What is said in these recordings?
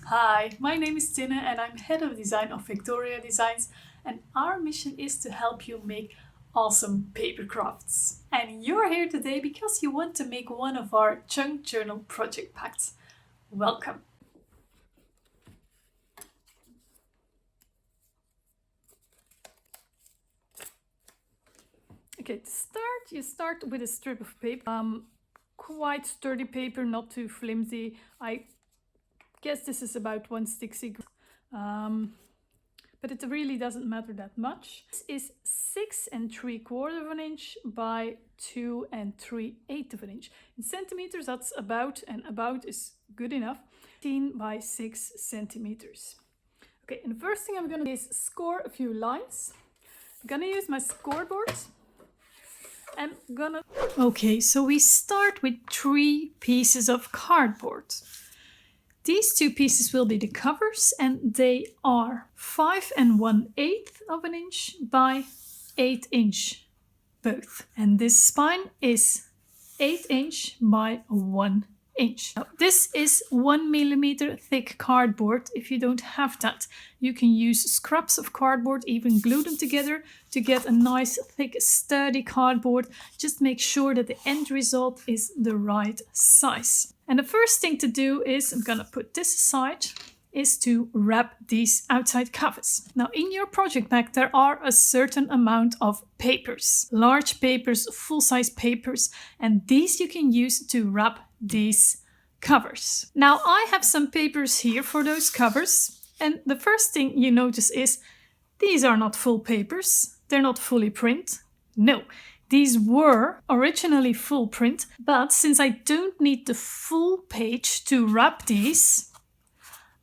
Hi, my name is Tinne and I'm head of design of Victoria Designs, and our mission is to help you make awesome paper crafts. And you're here today because you want to make one of our Chunk Journal project packs. Welcome! Okay, to start, you start with a strip of paper. Quite sturdy paper, not too flimsy. I guess this is about 1/60. But it really doesn't matter that much. This is 6 3/4 inch by 2 3/8 inch. In centimeters, that's about, and about is good enough, 15 by 6 centimeters. Okay, and the first thing I'm gonna do is score a few lines. I'm gonna use my scoreboard. Okay, so we start with 3 pieces of cardboard. These 2 pieces will be the covers, and they are 5 1/8 inch by 8 inch both. And this spine is 8 inch by 1 inch. Now, this is 1 millimeter thick cardboard. If you don't have that, you can use scraps of cardboard, even glue them together to get a nice thick sturdy cardboard. Just make sure that the end result is the right size. And the first thing to do is, I'm gonna put this aside, is to wrap these outside covers. Now in your project pack there are a certain amount of papers, large papers, full-size papers, and these you can use to wrap these covers. Now I have some papers here for those covers, and the first thing you notice is these are not full papers, they're not fully print. No. These were originally full print, but since I don't need the full page to wrap these,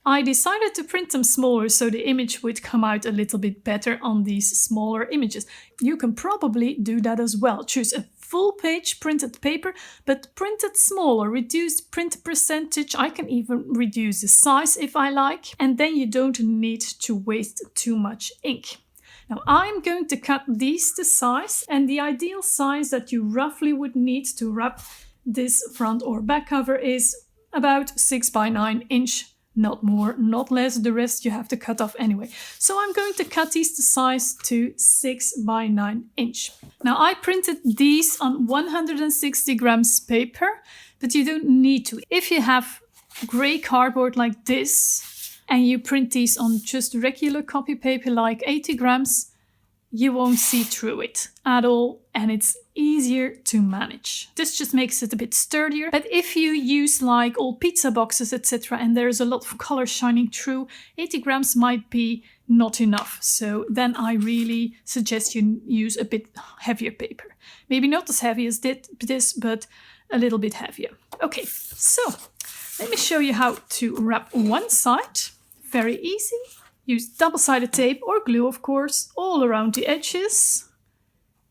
I decided to print them smaller so the image would come out a little bit better on these smaller images. You can probably do that as well. Choose a full page printed paper, but print it smaller, reduce print percentage. I can even reduce the size if I like, and then you don't need to waste too much ink. Now I'm going to cut these to size, and the ideal size that you roughly would need to wrap this front or back cover is about 6 by 9 inch, not more, not less. The rest you have to cut off anyway. So I'm going to cut these to size to 6 by 9 inch. Now I printed these on 160 grams paper, but you don't need to. If you have gray cardboard like this, and you print these on just regular copy paper like 80 grams, you won't see through it at all, and it's easier to manage. This just makes it a bit sturdier. But if you use like old pizza boxes, etc., and there's a lot of color shining through, 80 grams might be not enough. So then I really suggest you use a bit heavier paper. Maybe not as heavy as this, but a little bit heavier. Okay, so let me show you how to wrap one side. Very easy. Use double-sided tape or glue, of course, all around the edges.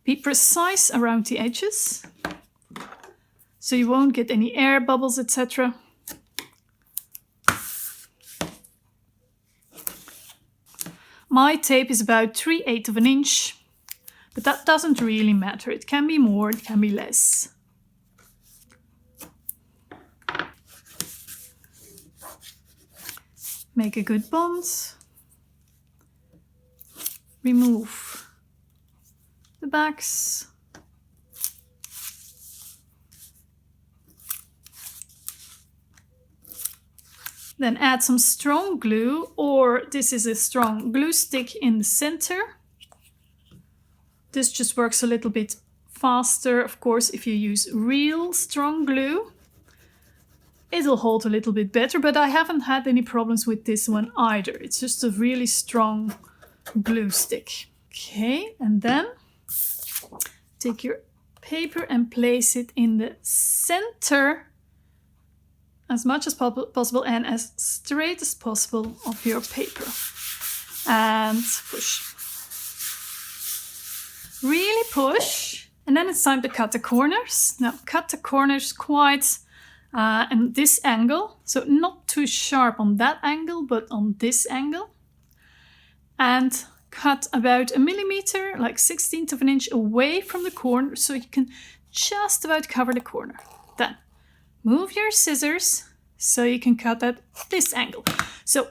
Be precise around the edges, so you won't get any air bubbles, etc. My tape is about 3/8 inch, but that doesn't really matter. It can be more, it can be less. Make a good bond. Remove the backs. Then add some strong glue, or this is a strong glue stick in the center. This just works a little bit faster, of course, if you use real strong glue. It'll hold a little bit better, but I haven't had any problems with this one either. It's just a really strong glue stick. Okay, and then take your paper and place it in the center as much as possible and as straight as possible of your paper. And push. Really push. And then it's time to cut the corners. Now cut the corners quite and this angle, so not too sharp on that angle, but on this angle. And cut about 1 millimeter, like 1/16 of an inch away from the corner, so you can just about cover the corner. Then move your scissors so you can cut at this angle. So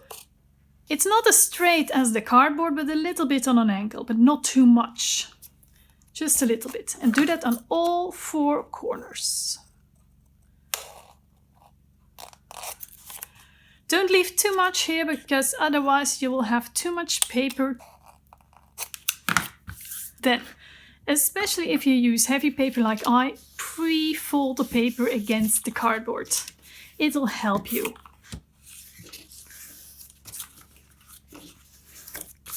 it's not as straight as the cardboard, but a little bit on an angle, but not too much. Just a little bit. And do that on all 4 corners. Don't leave too much here, because otherwise you will have too much paper. Then, especially if you use heavy paper like I, pre-fold the paper against the cardboard. It'll help you.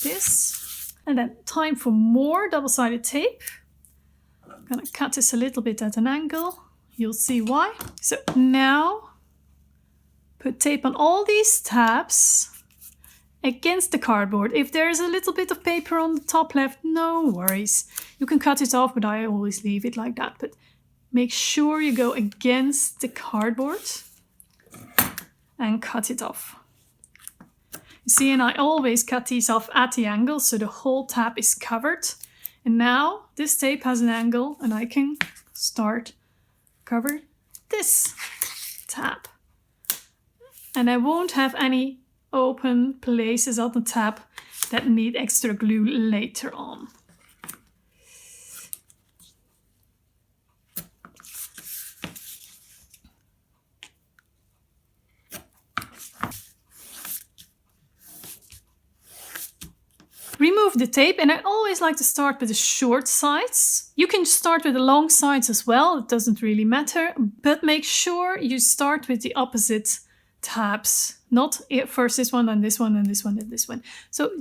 This. And then time for more double-sided tape. I'm gonna cut this a little bit at an angle. You'll see why. So now put tape on all these tabs against the cardboard. If there's a little bit of paper on the top left, no worries. You can cut it off, but I always leave it like that. But make sure you go against the cardboard and cut it off. You see, and I always cut these off at the angle so the whole tab is covered. And now this tape has an angle and I can start cover this tab. And I won't have any open places on the tab that need extra glue later on. Remove the tape, and I always like to start with the short sides. You can start with the long sides as well, it doesn't really matter, but make sure you start with the opposite tabs. Not first this one, and this one, and this one, and this one. So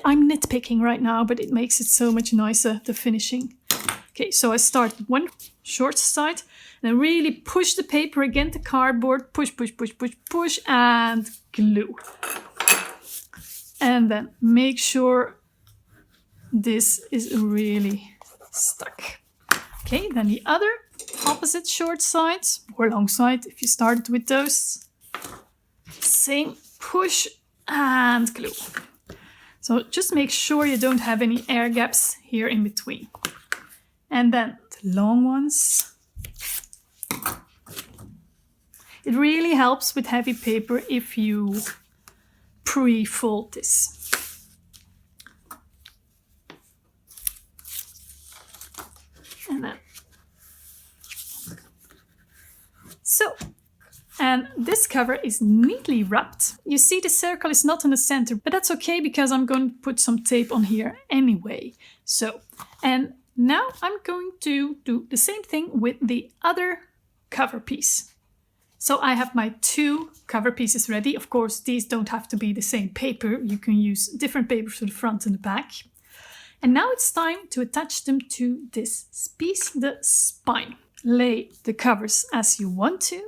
I'm nitpicking right now, but it makes it so much nicer, the finishing. Okay, so I start with one short side, and then really push the paper against the cardboard, push, push, push, push, push, and glue. And then make sure this is really stuck. Okay, then the other opposite short sides, or long side, if you started with those. Same, push and glue. So just make sure you don't have any air gaps here in between. And then the long ones. It really helps with heavy paper if you pre-fold this. And then. So, and this cover is neatly wrapped. You see the circle is not in the center, but that's okay because I'm going to put some tape on here anyway. So, and now I'm going to do the same thing with the other cover piece. So I have my 2 cover pieces ready. Of course, these don't have to be the same paper. You can use different papers for the front and the back. And now it's time to attach them to this piece, the spine. Lay the covers as you want to.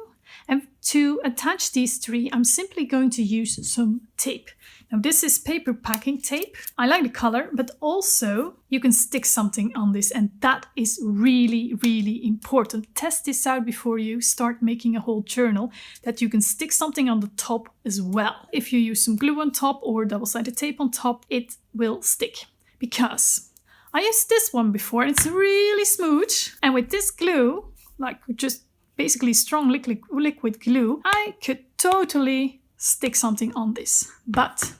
And to attach these 3, I'm simply going to use some tape. Now this is paper packing tape. I like the color, but also you can stick something on this, and that is really, really important. Test this out before you start making a whole journal, that you can stick something on the top as well. If you use some glue on top or double-sided tape on top, it will stick. Because I used this one before and it's really smooth. And with this glue, like just basically strong liquid glue, I could totally stick something on this. But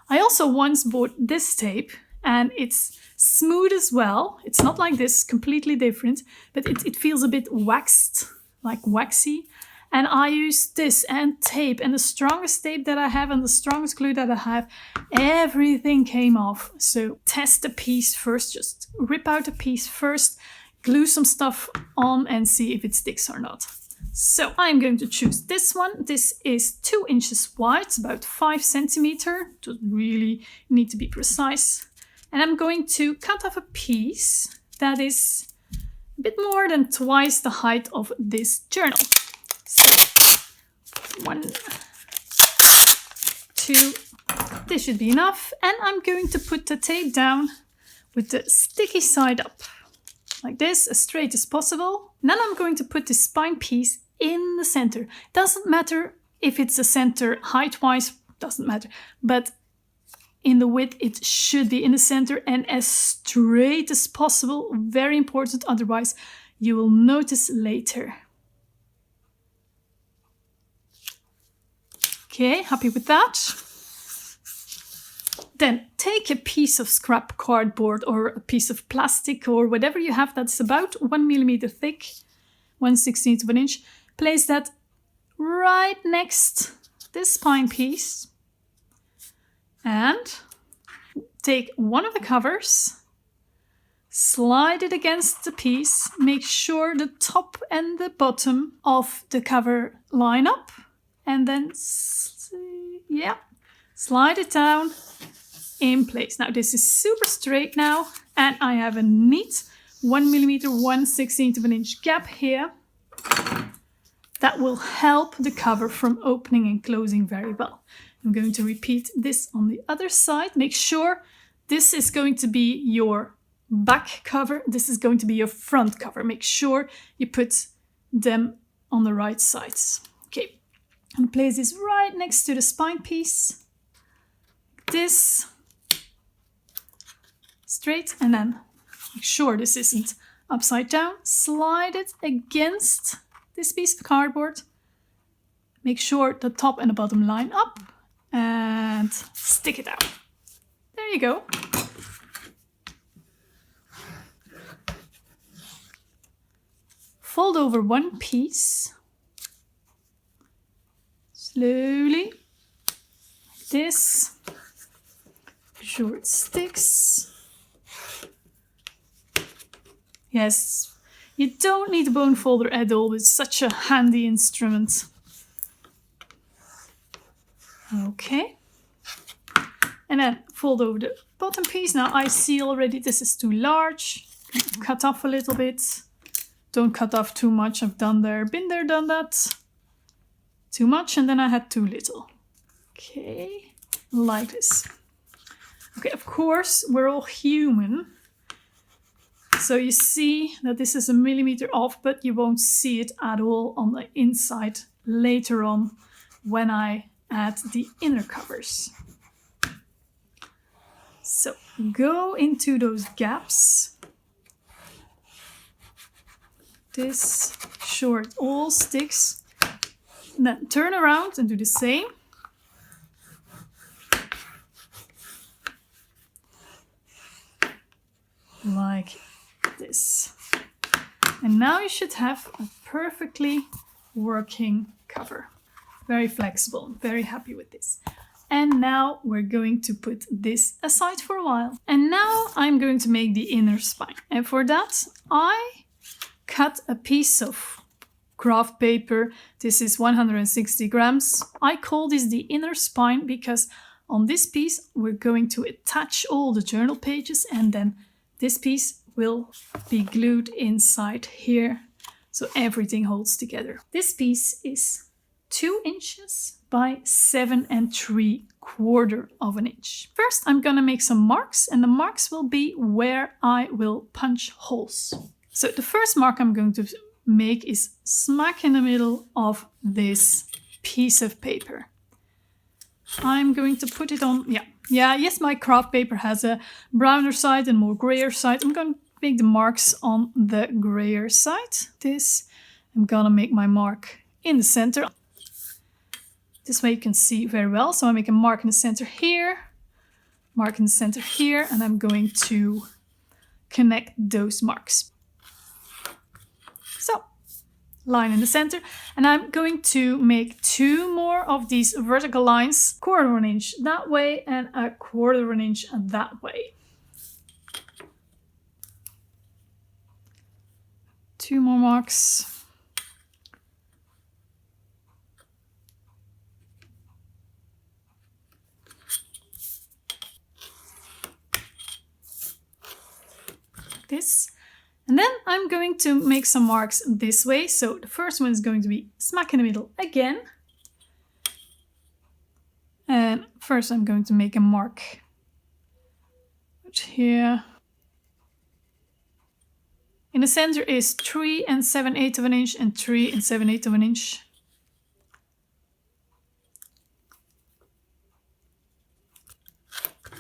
I also once bought this tape and it's smooth as well. It's not like this, completely different, but it feels a bit waxed, like waxy. And I use this and tape, and the strongest tape that I have and the strongest glue that I have, everything came off. So test the piece first, just rip out the piece first, glue some stuff on and see if it sticks or not. So I'm going to choose this one. This is 2 inches wide, it's about 5 centimeters. Doesn't really need to be precise. And I'm going to cut off a piece that is a bit more than twice the height of this journal. So 1, 2, this should be enough. And I'm going to put the tape down with the sticky side up. Like this, as straight as possible. Then I'm going to put the spine piece in the center. Doesn't matter if it's the center height-wise, doesn't matter. But in the width, it should be in the center and as straight as possible. Very important, otherwise you will notice later. Okay, happy with that. Then take a piece of scrap cardboard or a piece of plastic or whatever you have that's about 1 millimeter thick, 1/16 of an inch. Place that right next this spine piece and take one of the covers, slide it against the piece, make sure the top and the bottom of the cover line up, and then slide it down in place. Now this is super straight now, and I have a neat 1 millimeter, 1/16 of an inch gap here that will help the cover from opening and closing very well. I'm going to repeat this on the other side. Make sure this is going to be your back cover. This is going to be your front cover. Make sure you put them on the right sides. Okay, and place this right next to the spine piece. This straight, and then make sure this isn't upside down. Slide it against this piece of cardboard. Make sure the top and the bottom line up and stick it out. There you go. Fold over one piece. Slowly. Like this. Make sure it sticks. Yes, you don't need a bone folder at all. It's such a handy instrument. Okay. And then fold over the bottom piece. Now I see already this is too large. Cut off a little bit. Don't cut off too much. I've been there, done that. Too much, and then I had too little. Okay, like this. Okay, of course, we're all human. So you see that this is a millimeter off, but you won't see it at all on the inside later on when I add the inner covers. So go into those gaps. This, sure it all sticks. And then turn around and do the same. Like this. And now you should have a perfectly working cover. Very flexible, very happy with this. And now we're going to put this aside for a while. And now I'm going to make the inner spine. And for that, I cut a piece of craft paper. This is 160 grams. I call this the inner spine because on this piece, we're going to attach all the journal pages, and then this piece will be glued inside here, so everything holds together. This piece is 2 inches by 7 3/4 of an inch. First, I'm gonna make some marks, and the marks will be where I will punch holes. So the first mark I'm going to make is smack in the middle of this piece of paper. I'm going to put it on, yes, my craft paper has a browner side and more grayer side. I'm going to make the marks on the grayer side. I'm gonna make my mark in the center. This way you can see very well. So I make a mark in the center here, mark in the center here, and I'm going to connect those marks. So, line in the center, and I'm going to make 2 more of these vertical lines, 1/4 of an inch that way and 1/4 of an inch that way. 2 more marks. Like this. And then I'm going to make some marks this way. So the first one is going to be smack in the middle again. And first I'm going to make a mark right here. In the center is 3 7/8 of an inch and 3 7/8 of an inch.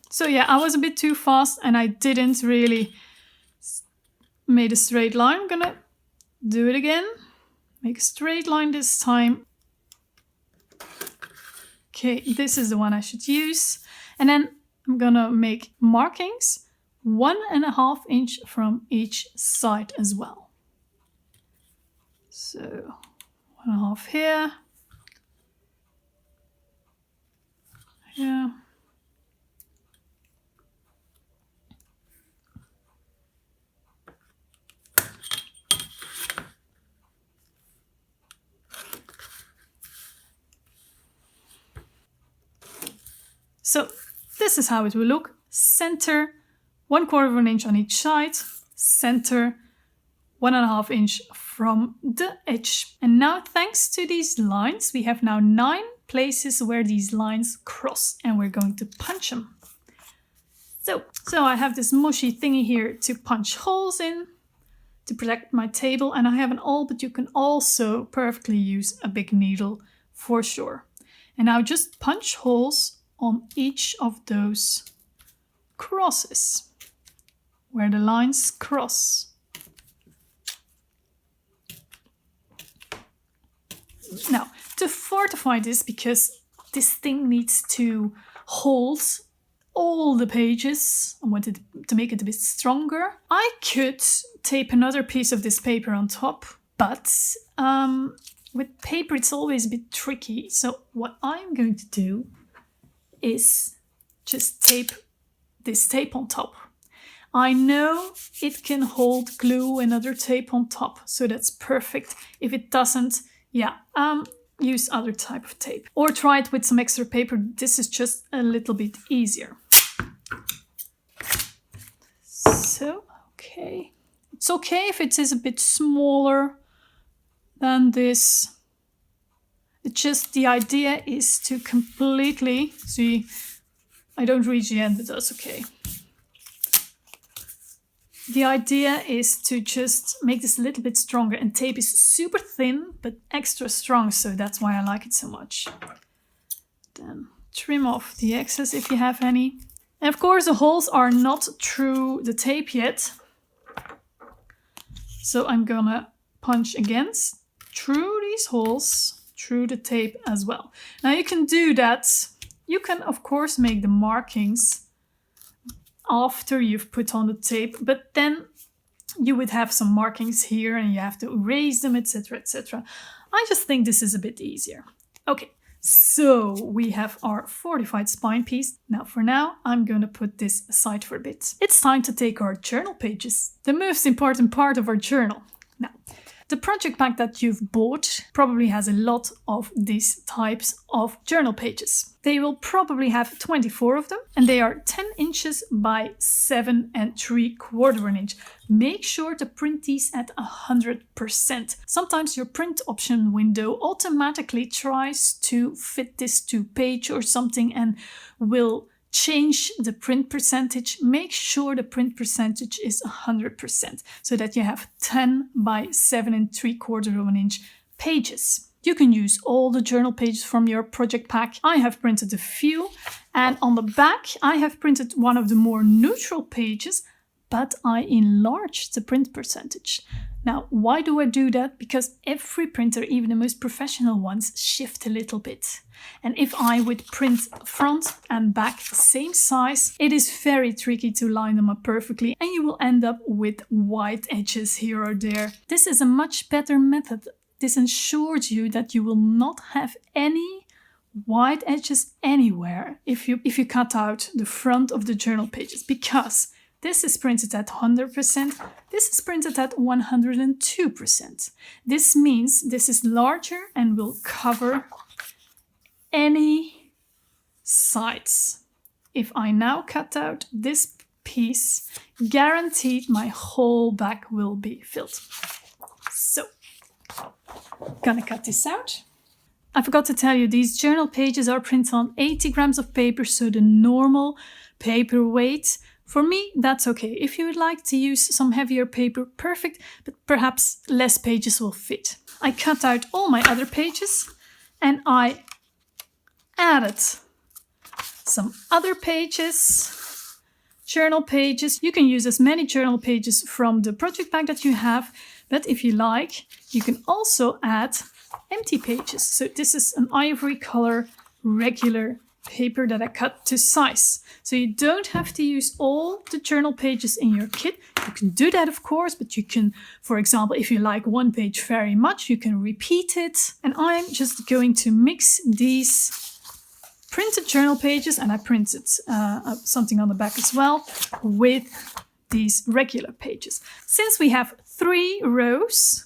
So yeah, I was a bit too fast and I didn't really made a straight line. I'm gonna do it again. Make a straight line this time. Okay, this is the one I should use. And then I'm gonna make markings 1.5 inch from each side as well. So 1.5 here. Here. So this is how it will look. Center 1/4 inch on each side, center 1.5 inch from the edge. And now thanks to these lines, we have now 9 places where these lines cross, and we're going to punch them. So I have this mushy thingy here to punch holes in to protect my table, and I have an awl, but you can also perfectly use a big needle for sure. And now just punch holes on each of those crosses where the lines cross. Now, to fortify this, because this thing needs to hold all the pages, I wanted to make it a bit stronger. I could tape another piece of this paper on top, but with paper it's always a bit tricky. So what I'm going to do is just tape this tape on top. I know it can hold glue and other tape on top, so that's perfect. If it doesn't, use other type of tape. Or try it with some extra paper. This is just a little bit easier. So, okay. It's okay if it is a bit smaller than this. It's just the idea is to completely, see, I don't reach the end, but that's okay. The idea is to just make this a little bit stronger, and tape is super thin, but extra strong, so that's why I like it so much. Then trim off the excess if you have any. And of course the holes are not through the tape yet. So I'm gonna punch against through these holes, through the tape as well. Now you can do that. You can of course make the markings after you've put on the tape, but then you would have some markings here and you have to erase them, etc, etc. I just think this is a bit easier. Okay, so we have our fortified spine piece. Now for now, I'm going to put this aside for a bit. It's time to take our journal pages, the most important part of our journal. Now, the project pack that you've bought probably has a lot of these types of journal pages. They will probably have 24 of them, and they are 10 inches by 7 3/4 inch. Make sure to print these at 100%. Sometimes your print option window automatically tries to fit this to page or something and will change the print percentage. Make sure the print percentage is 100% so that you have 10 by 7 3/4 inch pages. You can use all the journal pages from your project pack. I have printed a few, and on the back I have printed one of the more neutral pages, but I enlarged the print percentage. Now, why do I do that? Because every printer, even the most professional ones, shift a little bit. And if I would print front and back the same size, it is very tricky to line them up perfectly, and you will end up with white edges here or there. This is a much better method. This ensures you that you will not have any white edges anywhere if you cut out the front of the journal pages, because this is printed at 100%, this is printed at 102%. This means this is larger and will cover any sides. If I now cut out this piece, guaranteed my whole back will be filled. So, gonna cut this out. I forgot to tell you, these journal pages are printed on 80 grams of paper, so the normal paper weight. For me, that's okay. If you would like to use some heavier paper, perfect, but perhaps less pages will fit. I cut out all my other pages and I added some other pages, journal pages. You can use as many journal pages from the project pack that you have, but if you like, you can also add empty pages. So this is an ivory color regular paper that I cut to size. So you don't have to use all the journal pages in your kit. You can do that, of course, but you can, for example, if you like one page very much, you can repeat it. And I'm just going to mix these printed journal pages, and I printed something on the back as well, with these regular pages. Since we have 3 rows,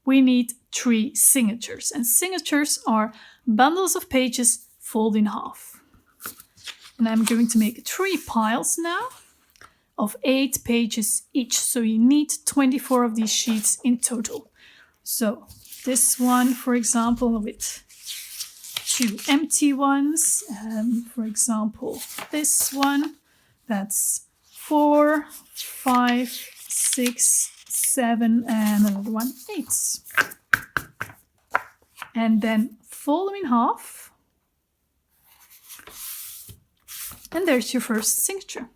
we need 3 signatures. And signatures are bundles of pages fold in half. And I'm going to make 3 piles now of 8 pages each. So you need 24 of these sheets in total. So this one, for example, with 2 empty ones. For example, this one, that's 4, 5, 6, 7, and another one, 8. And then fold them in half. And there's your first signature.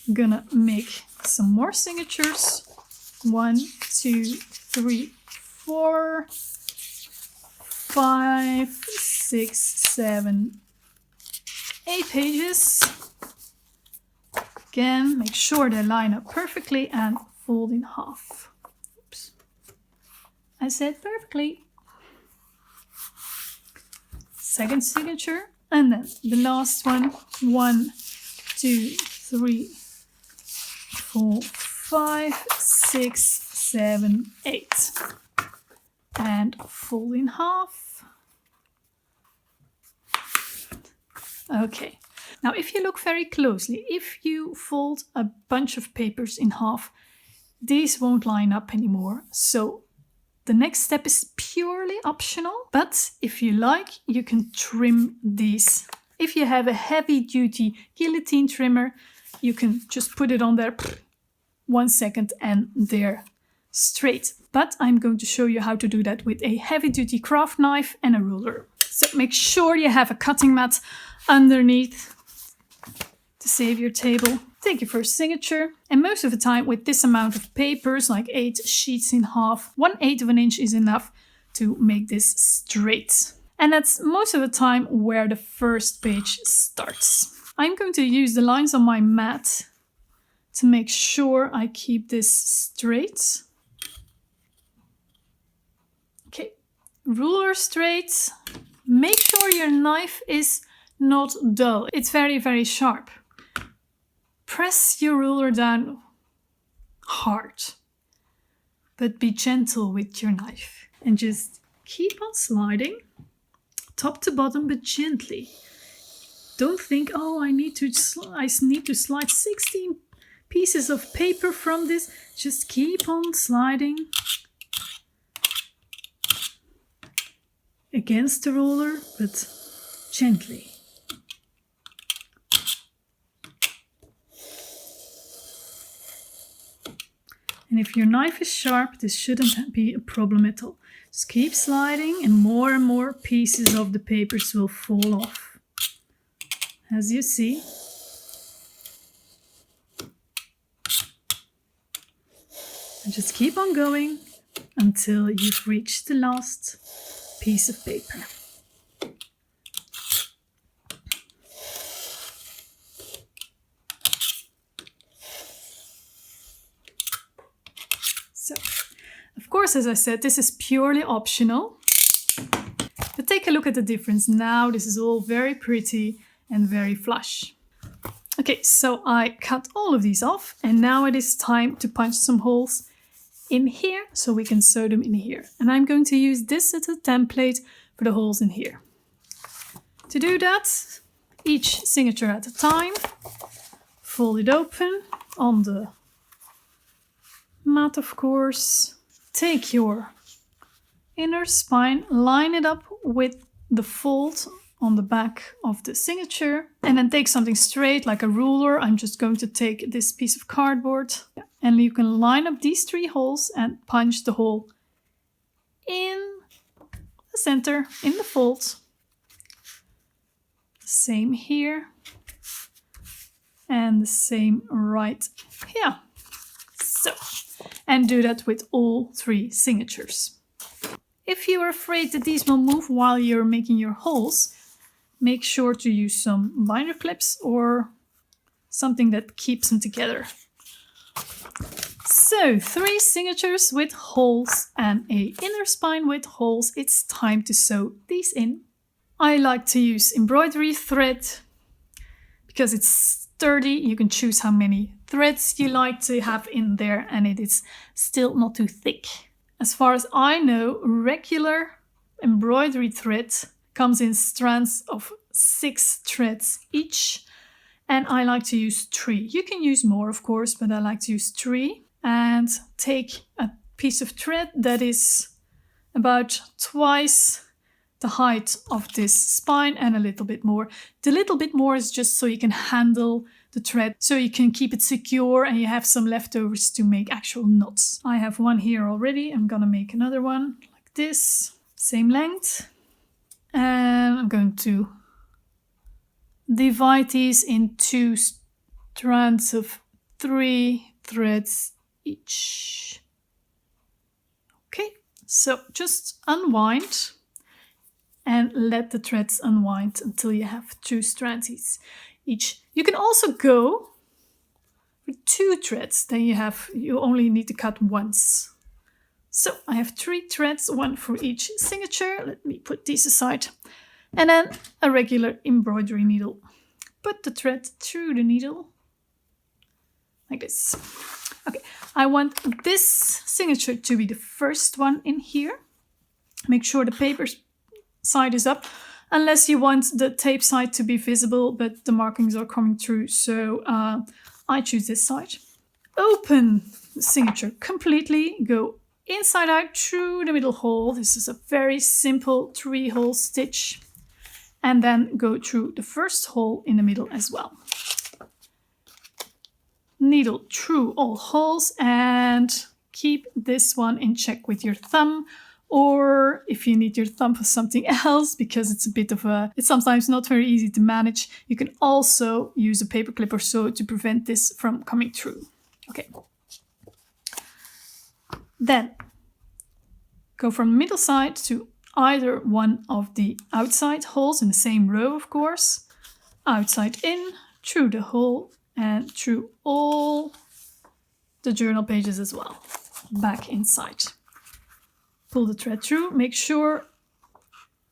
I'm gonna make some more signatures. 1, 2, 3, 4, 5, 6, 7, 8 pages. Again, make sure they line up perfectly and fold in half. Oops. I said perfectly. Second signature. And then the last one, 1, 2, 3, 4, 5, 6, 7, 8. And fold in half. Okay. Now, if you look very closely, if you fold a bunch of papers in half, these won't line up anymore. So the next step is purely optional, but if you like, you can trim these. If you have a heavy-duty guillotine trimmer, you can just put it on there 1 second and they're straight. But I'm going to show you how to do that with a heavy-duty craft knife and a ruler. So make sure you have a cutting mat underneath to save your table. Take your first signature, and most of the time with this amount of papers, like 8 sheets in half, 1/8 of an inch is enough to make this straight. And that's most of the time where the first page starts. I'm going to use the lines on my mat to make sure I keep this straight. Okay, ruler straight. Make sure your knife is not dull. It's very, very sharp. Press your ruler down hard, but be gentle with your knife and just keep on sliding top to bottom, but gently. Don't think, oh, I need to slide 16 pieces of paper from this. Just keep on sliding against the ruler, but gently. And if your knife is sharp, this shouldn't be a problem at all. Just keep sliding and more pieces of the papers will fall off. As you see. And just keep on going until you've reached the last piece of paper. So, of course, as I said, this is purely optional. But take a look at the difference. Now this is all very pretty and very flush. Okay, so I cut all of these off, and now it is time to punch some holes in here so we can sew them in here. And I'm going to use this as a template for the holes in here. To do that, each signature at a time, fold it open on the mat, of course. Take your inner spine, line it up with the fold on the back of the signature, and then take something straight like a ruler. I'm just going to take this piece of cardboard, and you can line up these 3 holes and punch the hole in the center, in the fold. Same here, and the same right here. So, and do that with all 3 signatures. if you're afraid that these will move while you're making your holes, make sure to use some binder clips or something that keeps them together. So 3 signatures with holes and an inner spine with holes. It's time to sew these in. I like to use embroidery thread because it's sturdy. You can choose how many threads you like to have in there and it is still not too thick. As far as I know, regular embroidery thread comes in strands of 6 threads each, and I like to use 3. You can use more, of course, but I like to use 3. And take a piece of thread that is about twice the height of this spine and a little bit more. The little bit more is just so you can handle the thread, so you can keep it secure and you have some leftovers to make actual knots. I have one here already. I'm gonna make another one like this, same length. And I'm going to divide these in 2 strands of 3 threads each. Okay, so just unwind and let the threads unwind until you have 2 strands each. You can also go with 2 threads, then you only need to cut once. So I have 3 threads, 1 for each signature. Let me put these aside. And then a regular embroidery needle. Put the thread through the needle like this. Okay, I want this signature to be the first one in here. Make sure the paper side is up, unless you want the tape side to be visible, but the markings are coming through, so I choose this side. Open the signature completely, go inside out through the middle hole. This is a very simple 3-hole stitch. And then go through the first hole in the middle as well. Needle through all holes and keep this one in check with your thumb, or if you need your thumb for something else, because it's sometimes not very easy to manage, you can also use a paper clip or so to prevent this from coming through. Okay. Then go from the middle side to either one of the outside holes in the same row, of course. Outside in, through the hole, and through all the journal pages as well. Back inside. Pull the thread through. Make sure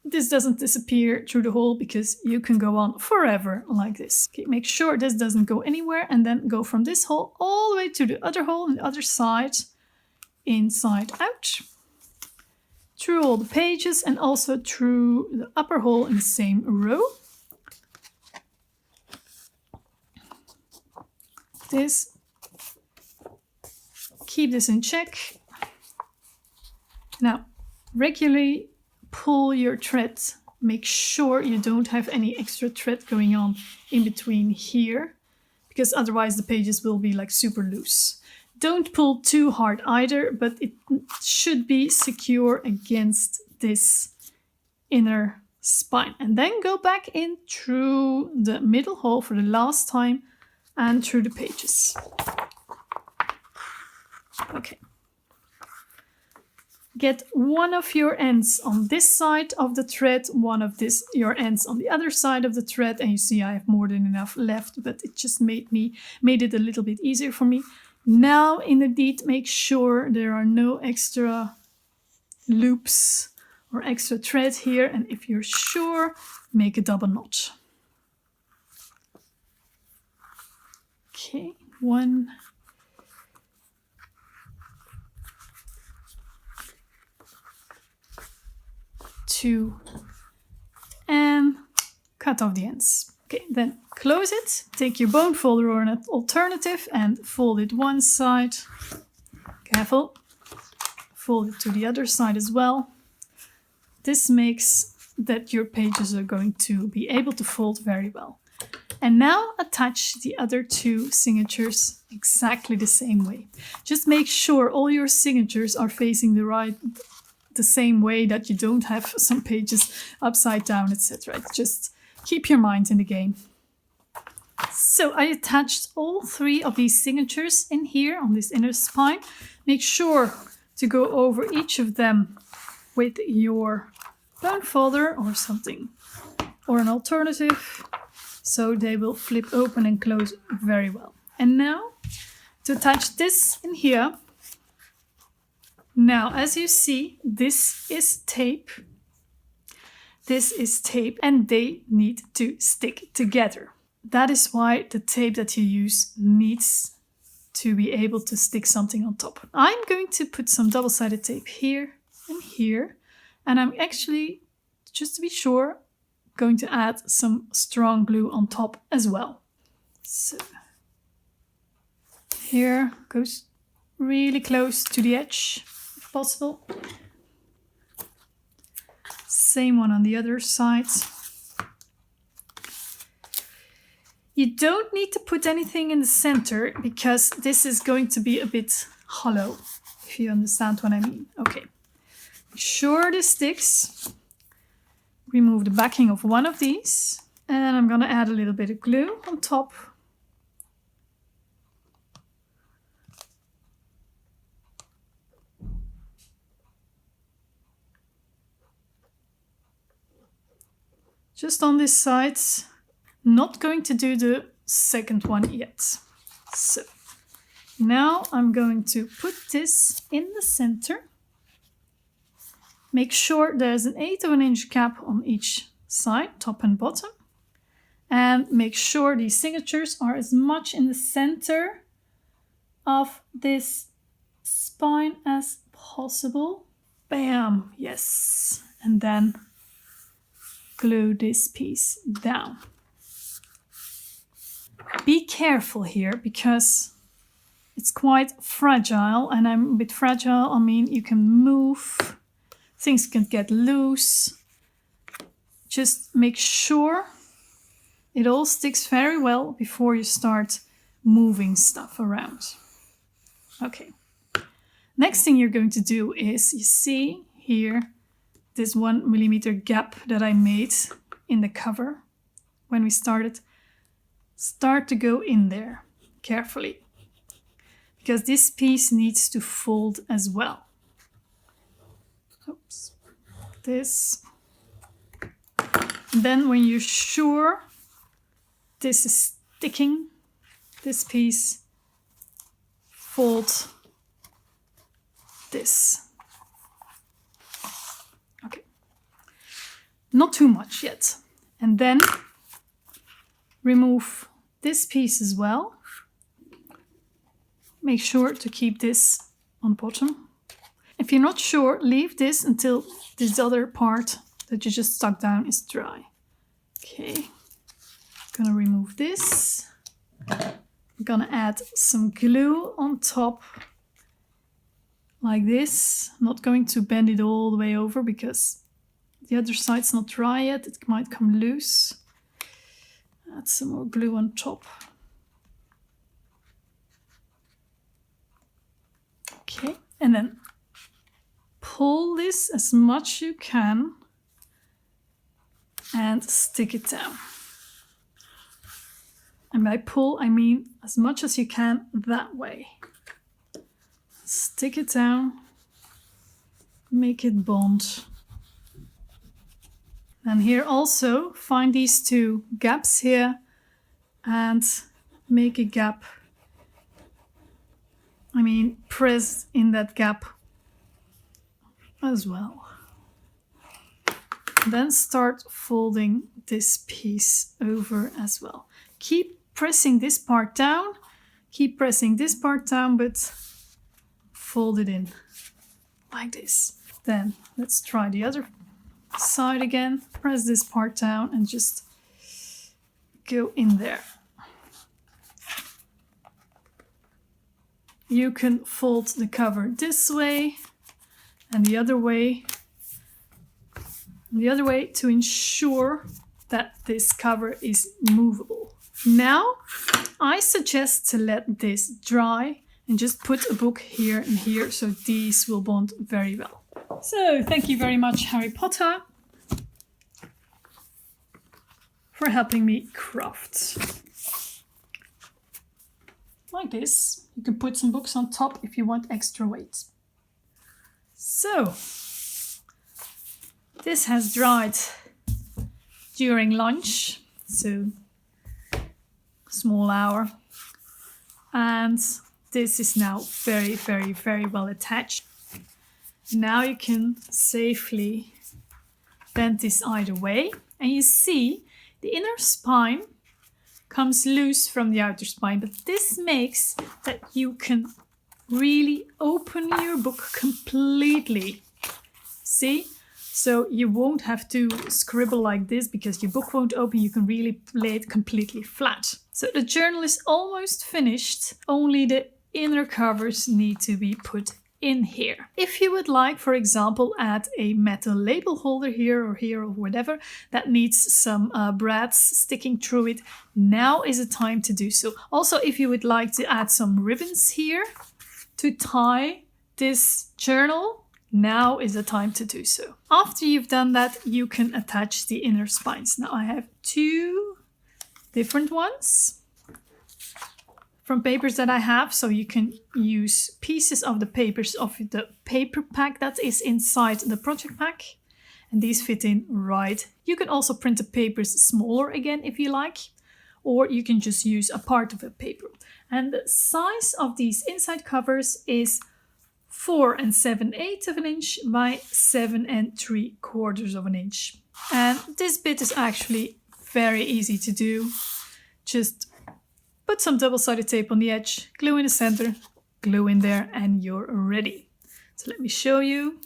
this doesn't disappear through the hole, because you can go on forever like this. Okay, make sure this doesn't go anywhere, and then go from this hole all the way to the other hole on the other side. Inside out. Through all the pages and also through the upper hole in the same row. This. Keep this in check. Now, regularly pull your thread. Make sure you don't have any extra thread going on in between here, because otherwise the pages will be like super loose. Don't pull too hard either, but it should be secure against this inner spine. And then go back in through the middle hole for the last time and through the pages. Okay. Get one of your ends on this side of the thread, one of your ends on the other side of the thread, and you see I have more than enough left, but it just made it a little bit easier for me. Now in the deed, make sure there are no extra loops or extra thread here, and if you're sure, make a double knot. Okay, 1, 2, and cut off the ends. Okay, then close it, take your bone folder or an alternative and fold it one side. Careful. Fold it to the other side as well. This makes that your pages are going to be able to fold very well. And now attach the other 2 signatures exactly the same way. Just make sure all your signatures are facing the same way, that you don't have some pages upside down, etc. Just keep your mind in the game. So I attached all 3 of these signatures in here on this inner spine. Make sure to go over each of them with your bone folder or something, or an alternative, so they will flip open and close very well. And now to attach this in here. Now, as you see, this is tape. This is tape and they need to stick together. That is why the tape that you use needs to be able to stick something on top. I'm going to put some double-sided tape here and here, and I'm actually, just to be sure, going to add some strong glue on top as well. So here goes really close to the edge if possible. Same one on the other side. You don't need to put anything in the center because this is going to be a bit hollow, if you understand what I mean. Okay, sure this sticks. Remove the backing of one of these, and I'm gonna add a little bit of glue on top. Just on this side. Not going to do the second one yet. So now I'm going to put this in the center. Make sure there's an 1/8 of an inch gap on each side, top and bottom. And make sure these signatures are as much in the center of this spine as possible. Bam, yes. And then glue this piece down. Be careful here because it's quite fragile, and I'm a bit fragile. I mean, you can move, things can get loose. Just make sure it all sticks very well before you start moving stuff around. Okay. Next thing you're going to do is, you see here, this 1 millimeter gap that I made in the cover when we started. Start to go in there carefully because this piece needs to fold as well. Oops. This. Then when you're sure this is sticking, this piece, fold this. Okay. Not too much yet. And then remove this piece as well. Make sure to keep this on bottom. If you're not sure, leave this until this other part that you just stuck down is dry. Okay, gonna remove this. I'm gonna add some glue on top like this. I'm not going to bend it all the way over because the other side's not dry yet. It might come loose. Add some more glue on top. Okay, and then pull this as much you can and stick it down. And by pull, I mean as much as you can that way. Stick it down, make it bond. And here also, find these two gaps here and make a gap. I mean, press in that gap as well. Then start folding this piece over as well. Keep pressing this part down, keep pressing this part down, but fold it in like this. Then let's try the other side again. Press this part down and just go in there. You can fold the cover this way and the other way to ensure that this cover is movable. Now I suggest to let this dry and just put a book here and here so these will bond very well. So thank you very much, Harry Potter, for helping me craft. Like this. You can put some books on top if you want extra weight. So This has dried during lunch, so small hour. And this is now very, very, very well attached. Now you can safely bend this either way. And you see the inner spine comes loose from the outer spine, but this makes that you can really open your book completely. See? So you won't have to scribble like this because your book won't open. You can really lay it completely flat. So the journal is almost finished. Only the inner covers need to be put in here. If you would like, for example, add a metal label holder here or whatever that needs some brads sticking through it, now is the time to do so. Also, if you would like to add some ribbons here to tie this journal, now is the time to do so. After you've done that, you can attach the inner spines. Now I have 2 different ones from papers that I have, so you can use pieces of the papers of the paper pack that is inside the project pack, and these fit in right. You can also print the papers smaller again if you like, or you can just use a part of a paper. And the size of these inside covers is 4 7/8 of an inch by 7 3/4 of an inch. And this bit is actually very easy to do. Just put some double-sided tape on the edge, glue in the center, glue in there, and you're ready. So let me show you.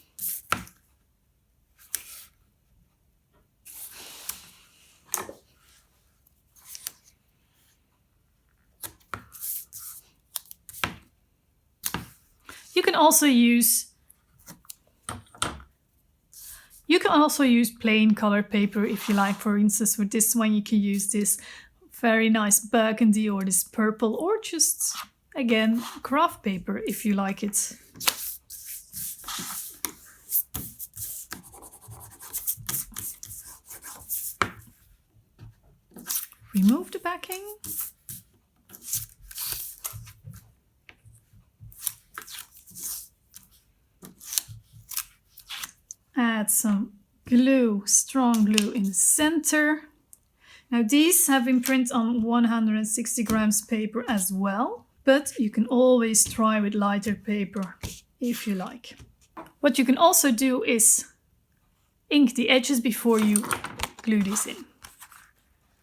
You can also use plain colored paper if you like. For instance, with this one you can use this very nice burgundy or this purple, or just again craft paper if you like it. Remove the backing. Add some glue, strong glue in the center. Now these have been printed on 160 grams paper as well, but you can always try with lighter paper if you like. What you can also do is ink the edges before you glue these in.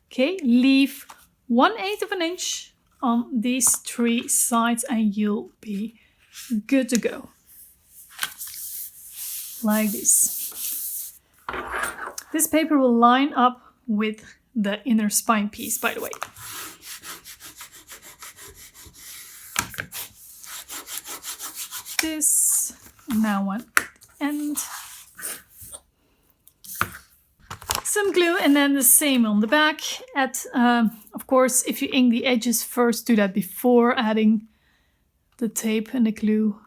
Okay, leave 1/8 of an inch on these 3 sides and you'll be good to go. Like this. This paper will line up with the inner spine piece, by the way. This, now one end. Some glue and then the same on the back. Of course, if you ink the edges first, do that before adding the tape and the glue.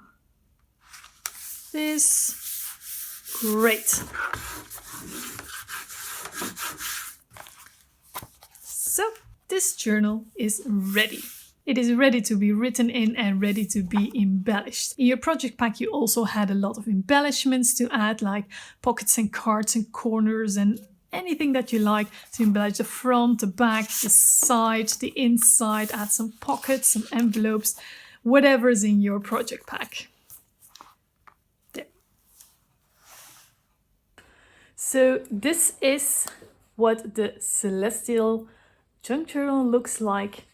This. Great. So this journal is ready. It is ready to be written in and ready to be embellished. In your project pack you also had a lot of embellishments to add, like pockets and cards and corners and anything that you like to embellish the front, the back, the side, the inside. Add some pockets, some envelopes, whatever is in your project pack. So this is what the Celestial Junk Journal looks like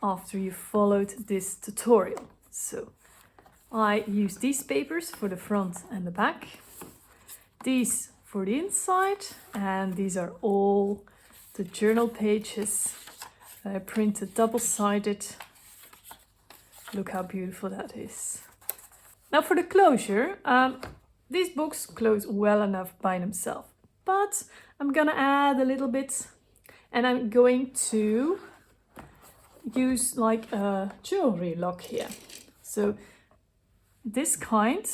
after you followed this tutorial. So I use these papers for the front and the back, these for the inside, and these are all the journal pages that I printed double-sided. Look how beautiful that is. Now for the closure, these books close well enough by themselves, but I'm gonna add a little bit, and I'm going to use like a jewelry lock here. So this kind,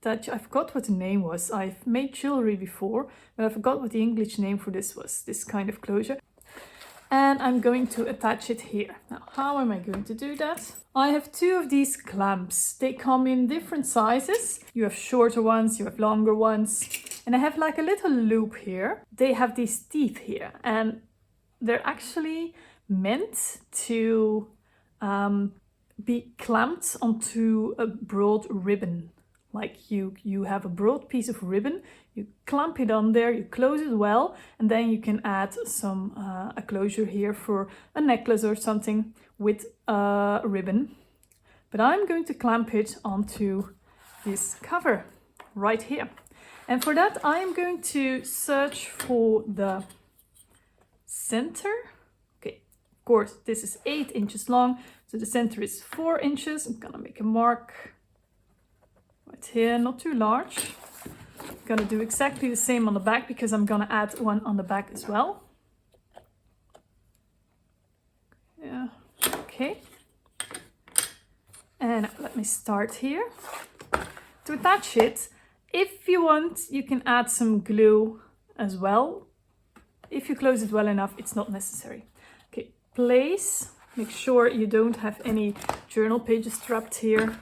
that I forgot what the name was. I've made jewelry before, but I forgot what the English name for this was, this kind of closure. And I'm going to attach it here. Now, how am I going to do that? I have 2 of these clamps. They come in different sizes. You have shorter ones, you have longer ones. And And I have like a little loop here. They have these teeth here, and they're actually meant to be clamped onto a broad ribbon. Like you have a broad piece of ribbon, you clamp it on there, you close it well, and then you can add some a closure here for a necklace or something with a ribbon. But I'm going to clamp it onto this cover right here. And for that, I'm going to search for the center. Okay, of course, this is 8 inches long, so the center is 4 inches. I'm gonna make a mark right here, not too large. I'm gonna do exactly the same on the back because I'm gonna add one on the back as well. Yeah, okay. And let me start here. To attach it, if you want, you can add some glue as well. If you close it well enough, it's not necessary. Okay, place, make sure you don't have any journal pages trapped here.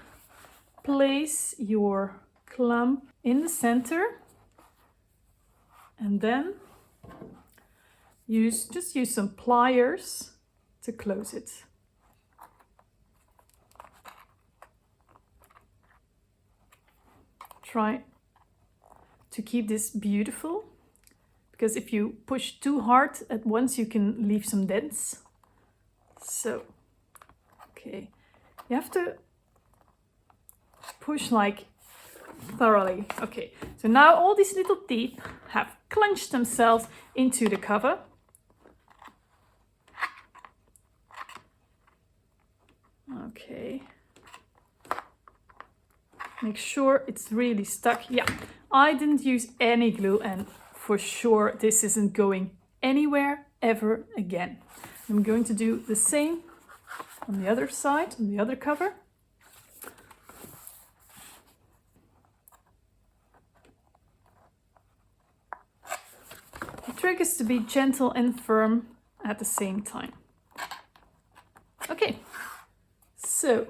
Place your clamp in the center and then just use some pliers to close it. Try to keep this beautiful, because if you push too hard at once, you can leave some dents. So, okay, you have to push like thoroughly. Okay, so now all these little teeth have clenched themselves into the cover. Okay. Make sure it's really stuck. Yeah, I didn't use any glue, and for sure this isn't going anywhere ever again. I'm going to do the same on the other side, on the other cover. The trick is to be gentle and firm at the same time. Okay, so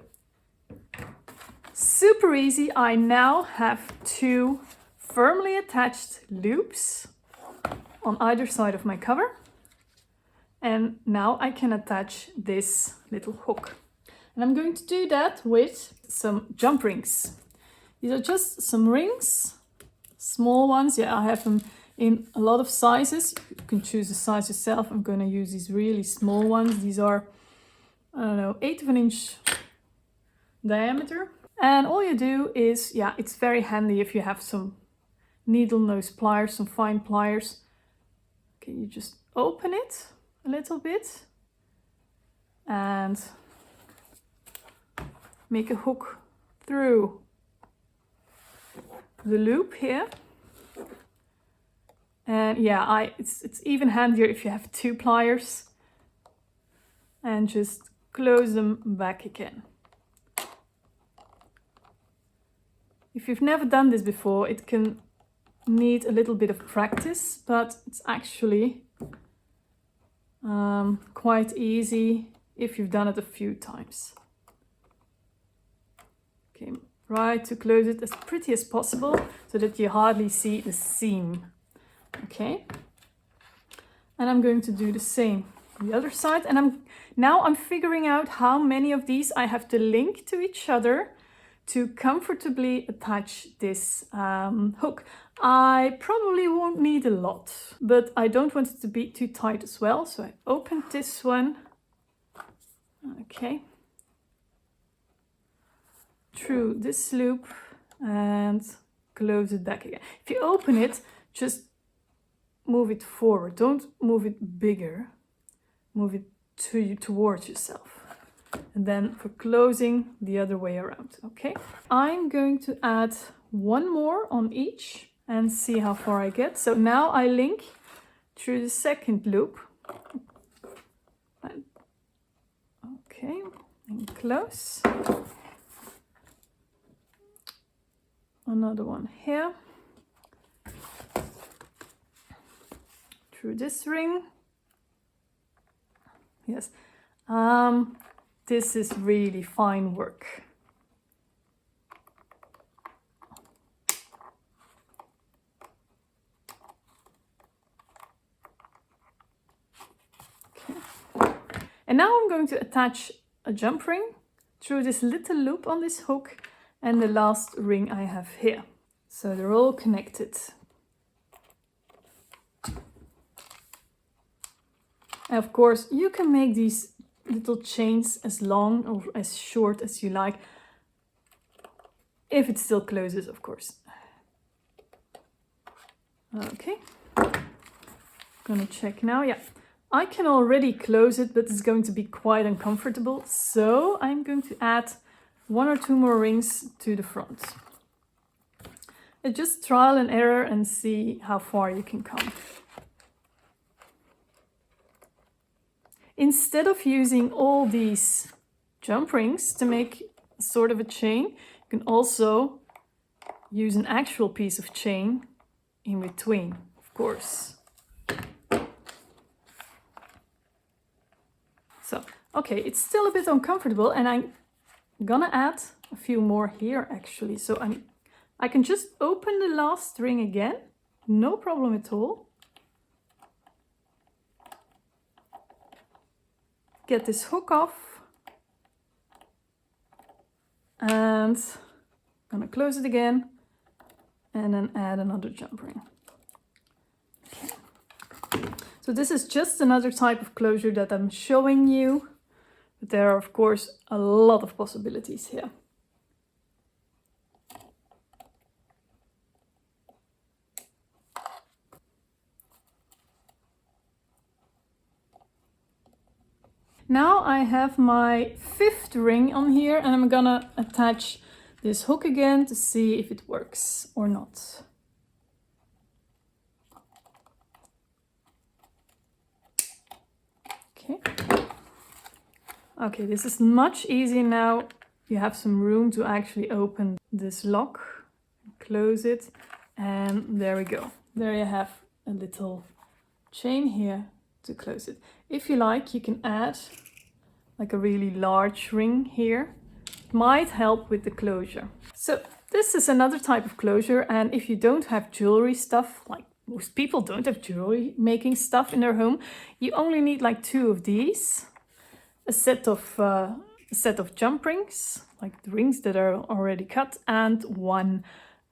super easy. I now have 2 firmly attached loops on either side of my cover. And now I can attach this little hook. And I'm going to do that with some jump rings. These are just some rings, small ones. Yeah, I have them in a lot of sizes. You can choose the size yourself. I'm going to use these really small ones. These are, I don't know, 1/8 of an inch diameter. And all you do is, yeah, it's very handy if you have some needle nose pliers, some fine pliers. Okay, you just open it a little bit and make a hook through the loop here. And yeah, it's even handier if you have 2 pliers, and just close them back again. If you've never done this before, it can need a little bit of practice, but it's actually quite easy if you've done it a few times. Okay, try to close it as pretty as possible so that you hardly see the seam. Okay, and I'm going to do the same on the other side, and I'm figuring out how many of these I have to link to each other to comfortably attach this hook. I probably won't need a lot, but I don't want it to be too tight as well. So I opened this one, okay, through this loop and close it back again. If you open it, just move it forward. Don't move it bigger, move it towards yourself. And then for closing, the other way around, okay? I'm going to add 1 more on each and see how far I get. So now I link through the second loop. Okay, and close. Another one here. Through this ring. Yes. This is really fine work. And now I'm going to attach a jump ring through this little loop on this hook and the last ring I have here. So they're all connected. And of course, you can make these little chains as long or as short as you like, if it still closes, of course. Okay, gonna check now. Yeah, I can already close it, but it's going to be quite uncomfortable. So I'm going to add 1 or 2 more rings to the front. It's just trial and error and see how far you can come. Instead of using all these jump rings to make sort of a chain, you can also use an actual piece of chain in between, of course. So, okay, it's still a bit uncomfortable and I'm gonna add a few more here actually. So I can just open the last ring again, no problem at all. Get this hook off and I'm gonna close it again and then add another jump ring. Okay. So this is just another type of closure that I'm showing you, but there are of course a lot of possibilities here. Now I have my 5th ring on here and I'm gonna attach this hook again to see if it works or not. Okay. Okay, this is much easier now. You have some room to actually open this lock, close it, and there we go. There you have a little chain here to close it. If you like, you can add like a really large ring here. It might help with the closure. So this is another type of closure, and if you don't have jewelry stuff, like most people don't have jewelry making stuff in their home, you only need like 2 of these, a set of jump rings, like the rings that are already cut, and one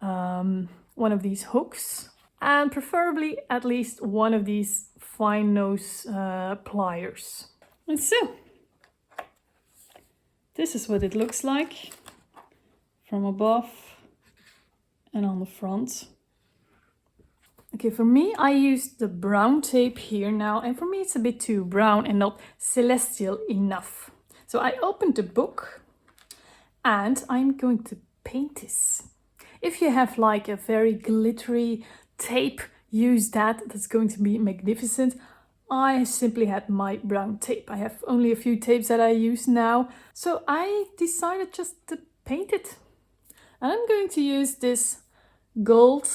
of these hooks, and preferably at least one of these fine nose pliers. And so this is what it looks like from above and on the front. Okay, for me, I used the brown tape here now, and for me it's a bit too brown and not celestial enough. So I opened the book and I'm going to paint this. If you have like a very glittery tape, use that. That's going to be magnificent. I simply had my brown tape. I have only a few tapes that I use now. So I decided just to paint it. And I'm going to use this gold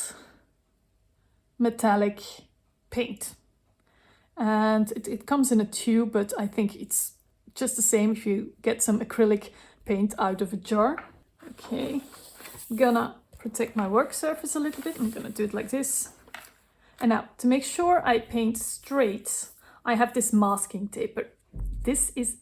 metallic paint. And it comes in a tube, but I think it's just the same if you get some acrylic paint out of a jar. Okay, I'm gonna protect my work surface a little bit. I'm gonna do it like this. And now, to make sure I paint straight, I have this masking tape. But this is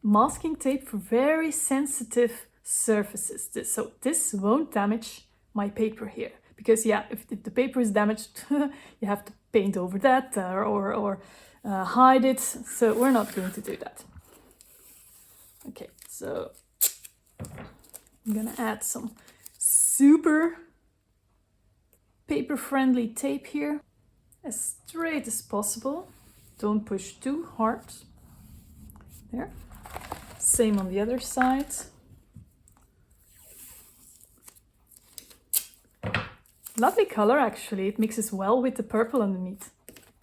masking tape for very sensitive surfaces. So this won't damage my paper here. Because yeah, if the paper is damaged, you have to paint over that or hide it. So we're not going to do that. Okay, so I'm gonna add some super paper-friendly tape here, as straight as possible. Don't push too hard. There. Same on the other side. Lovely color actually, it mixes well with the purple underneath.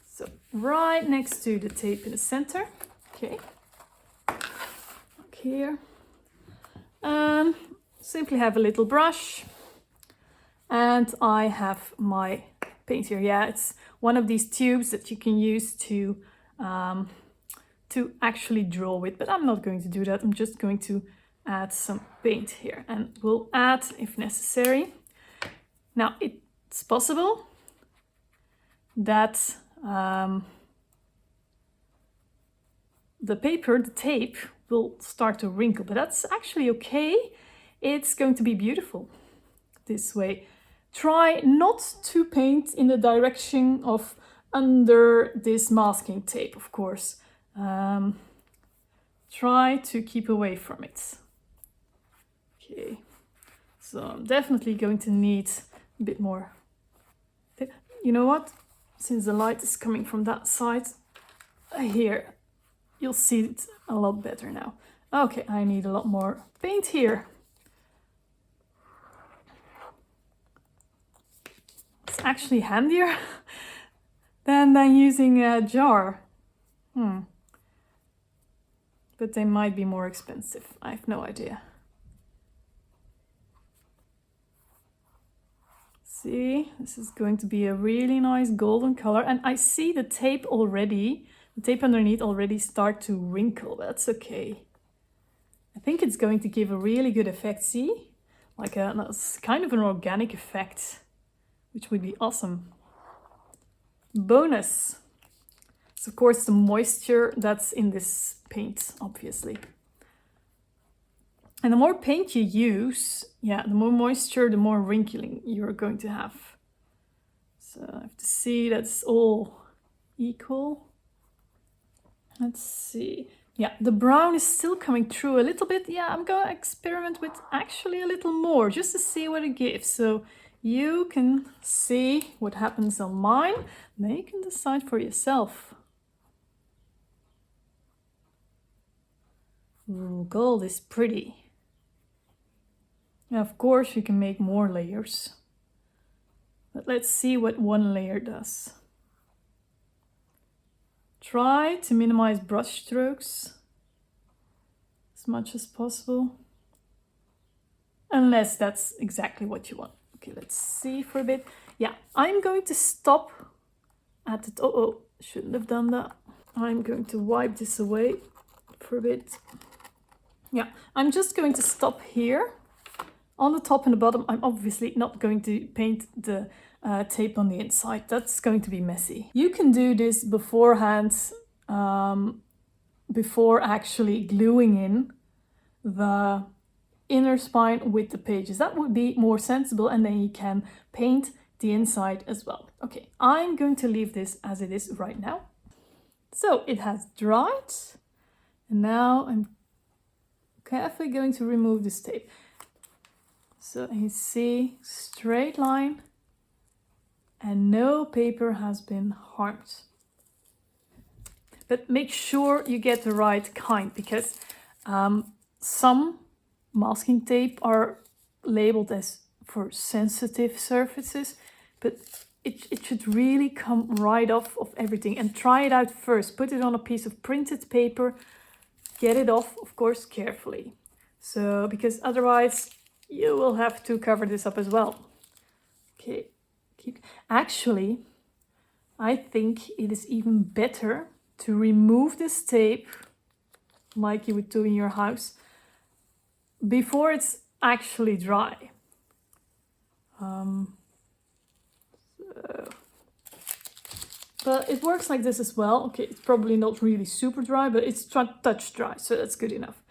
So right next to the tape in the center. Okay. Look here. Simply have a little brush. And I have my paint here. Yeah, it's one of these tubes that you can use to actually draw with, but I'm not going to do that. I'm just going to add some paint here, and we'll add if necessary. Now, it's possible that the paper, the tape, will start to wrinkle, but that's actually okay. It's going to be beautiful this way. Try not to paint in the direction of under this masking tape, of course. Try to keep away from it. Okay, so I'm definitely going to need a bit more. You know what? Since the light is coming from that side, here, you'll see it a lot better now. Okay, I need a lot more paint here. It's actually handier than using a jar. But they might be more expensive. I have no idea. See, this is going to be a really nice golden color. And I see the tape already, the tape underneath already start to wrinkle. That's okay. I think it's going to give a really good effect. See? Like it's kind of an organic effect, which would be awesome. Bonus. It's of course the moisture that's in this paint, obviously. And the more paint you use, the more moisture, the more wrinkling you're going to have. So I have to see that's all equal. Let's see. Yeah, the brown is still coming through a little bit. Yeah, I'm going to experiment with actually a little more just to see what it gives. So you can see what happens on mine. Then you can decide for yourself. Ooh, gold is pretty. Now, of course, you can make more layers. But let's see what one layer does. Try to minimize brush strokes as much as possible. Unless that's exactly what you want. Okay, let's see for a bit. Yeah, I'm going to stop at the top. Oh, shouldn't have done that. I'm going to wipe this away for a bit. Yeah, I'm just going to stop here. On the top and the bottom, I'm obviously not going to paint the tape on the inside. That's going to be messy. You can do this beforehand, before actually gluing in the inner spine with the pages. That would be more sensible, and then you can paint the inside as well. Okay, I'm going to leave this as it is right now. So it has dried, and now I'm carefully going to remove this tape. So you see, straight line, and no paper has been harmed. But make sure you get the right kind, because some masking tape are labeled as for sensitive surfaces, but it should really come right off of everything. And try it out first. Put it on a piece of printed paper. Get it off, of course, carefully. So, because otherwise you will have to cover this up as well. Okay, actually, I think it is even better to remove this tape, like you would do in your house, before it's actually dry. But it works like this as well. Okay, it's probably not really super dry, but it's touch dry, so that's good enough.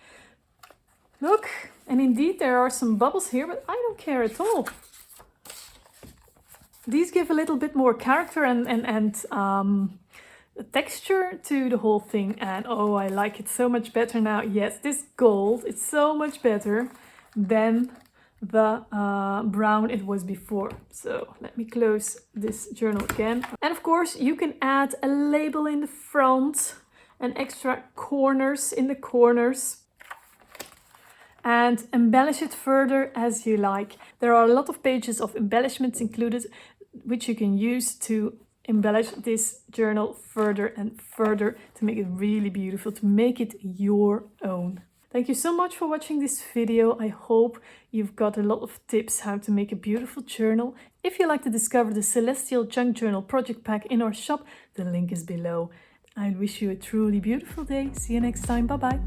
Look, and indeed there are some bubbles here, but I don't care at all. These give a little bit more character and texture to the whole thing. And oh, I like it so much better now. Yes, this gold, it's so much better than the brown it was before. So let me close this journal again. And of course, you can add a label in the front and extra corners in the corners, and embellish it further as you like. There are a lot of pages of embellishments included, which you can use to embellish this journal further and further to make it really beautiful, to make it your own. Thank you so much for watching this video. I hope you've got a lot of tips how to make a beautiful journal. If you'd like to discover the Celestial Junk Journal project pack in our shop, the link is below. I wish you a truly beautiful day. See you next time. Bye bye.